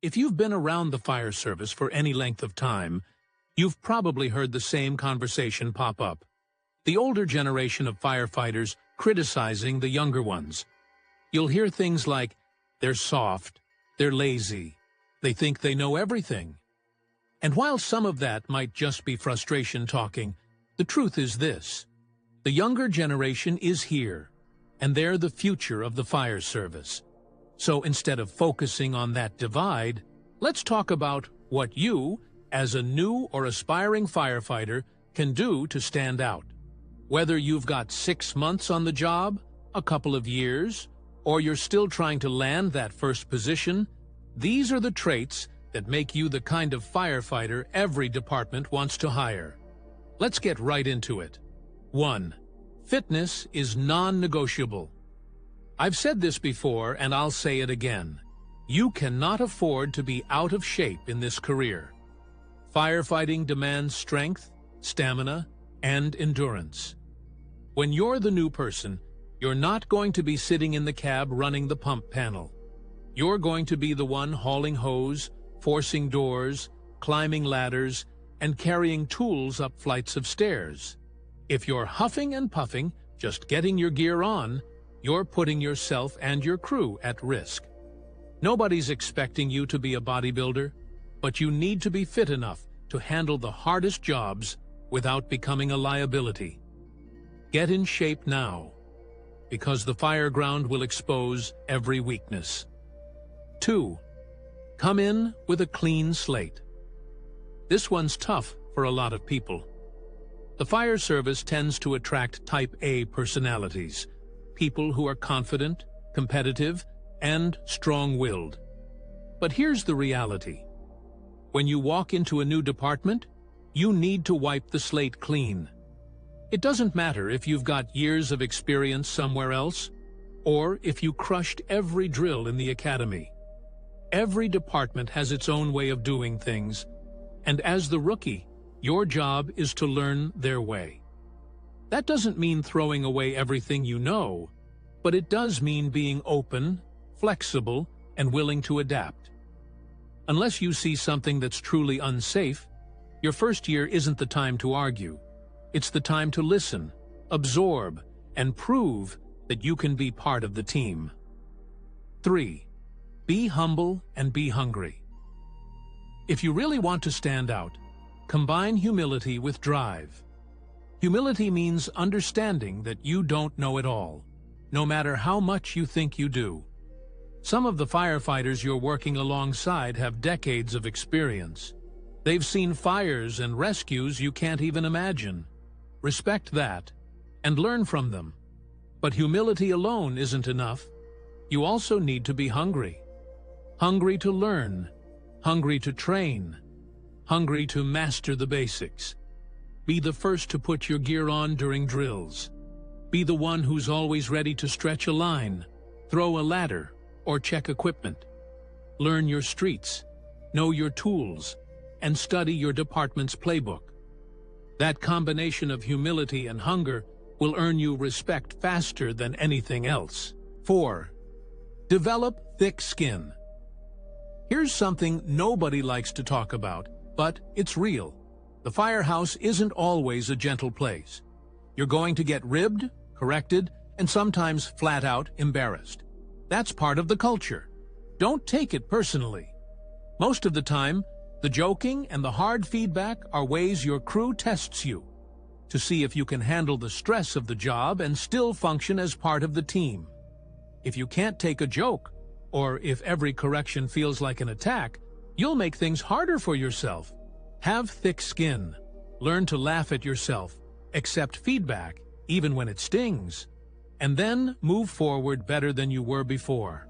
If you've been around the fire service for any length of time, you've probably heard the same conversation pop up. The older generation of firefighters criticizing the younger ones. You'll hear things like, they're soft, they're lazy, they think they know everything. And while some of that might just be frustration talking, the truth is this. The younger generation is here, and they're the future of the fire service. So instead of focusing on that divide, let's talk about what you, as a new or aspiring firefighter, can do to stand out. Whether you've got 6 months on the job, a couple of years, or you're still trying to land that first position, these are the traits that make you the kind of firefighter every department wants to hire. Let's get right into it. 1. Fitness is non-negotiable. I've said this before, and I'll say it again. You cannot afford to be out of shape in this career. Firefighting demands strength, stamina, and endurance. When you're the new person, you're not going to be sitting in the cab running the pump panel. You're going to be the one hauling hose, forcing doors, climbing ladders, and carrying tools up flights of stairs. If you're huffing and puffing, just getting your gear on, you're putting yourself and your crew at risk. Nobody's expecting you to be a bodybuilder, but you need to be fit enough to handle the hardest jobs without becoming a liability. Get in shape now, because the fireground will expose every weakness. 2. Come in with a clean slate. This one's tough for a lot of people. The fire service tends to attract Type A personalities, people who are confident, competitive, and strong-willed. But here's the reality. When you walk into a new department, you need to wipe the slate clean. It doesn't matter if you've got years of experience somewhere else, or if you crushed every drill in the academy. Every department has its own way of doing things, and as the rookie, your job is to learn their way. That doesn't mean throwing away everything you know, but it does mean being open, flexible, and willing to adapt. Unless you see something that's truly unsafe, your first year isn't the time to argue. It's the time to listen, absorb, and prove that you can be part of the team. 3. Be humble and be hungry. If you really want to stand out, combine humility with drive. Humility means understanding that you don't know it all, no matter how much you think you do. Some of the firefighters you're working alongside have decades of experience. They've seen fires and rescues you can't even imagine. Respect that, and learn from them. But humility alone isn't enough. You also need to be hungry. Hungry to learn, hungry to train, hungry to master the basics. Be the first to put your gear on during drills. Be the one who's always ready to stretch a line, throw a ladder, or check equipment. Learn your streets, know your tools, and study your department's playbook. That combination of humility and hunger will earn you respect faster than anything else. 4. Develop thick skin. Here's something nobody likes to talk about, but it's real. The firehouse isn't always a gentle place. You're going to get ribbed, corrected, and sometimes flat out embarrassed. That's part of the culture. Don't take it personally. Most of the time, the joking and the hard feedback are ways your crew tests you, to see if you can handle the stress of the job and still function as part of the team. If you can't take a joke, or if every correction feels like an attack, you'll make things harder for yourself. Have thick skin. Learn to laugh at yourself, accept feedback, even when it stings, and then move forward better than you were before.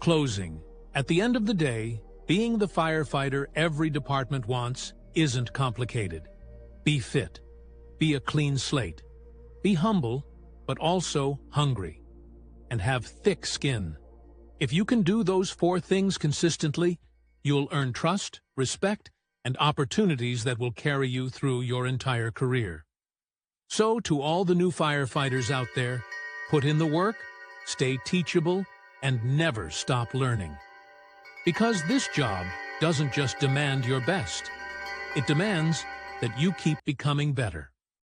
Closing. At the end of the day, being the firefighter every department wants isn't complicated. Be fit. Be a clean slate. Be humble, but also hungry. And have thick skin. If you can do those 4 things consistently, you'll earn trust, respect, and opportunities that will carry you through your entire career. So, to all the new firefighters out there, put in the work, stay teachable, and never stop learning. Because this job doesn't just demand your best. It demands that you keep becoming better.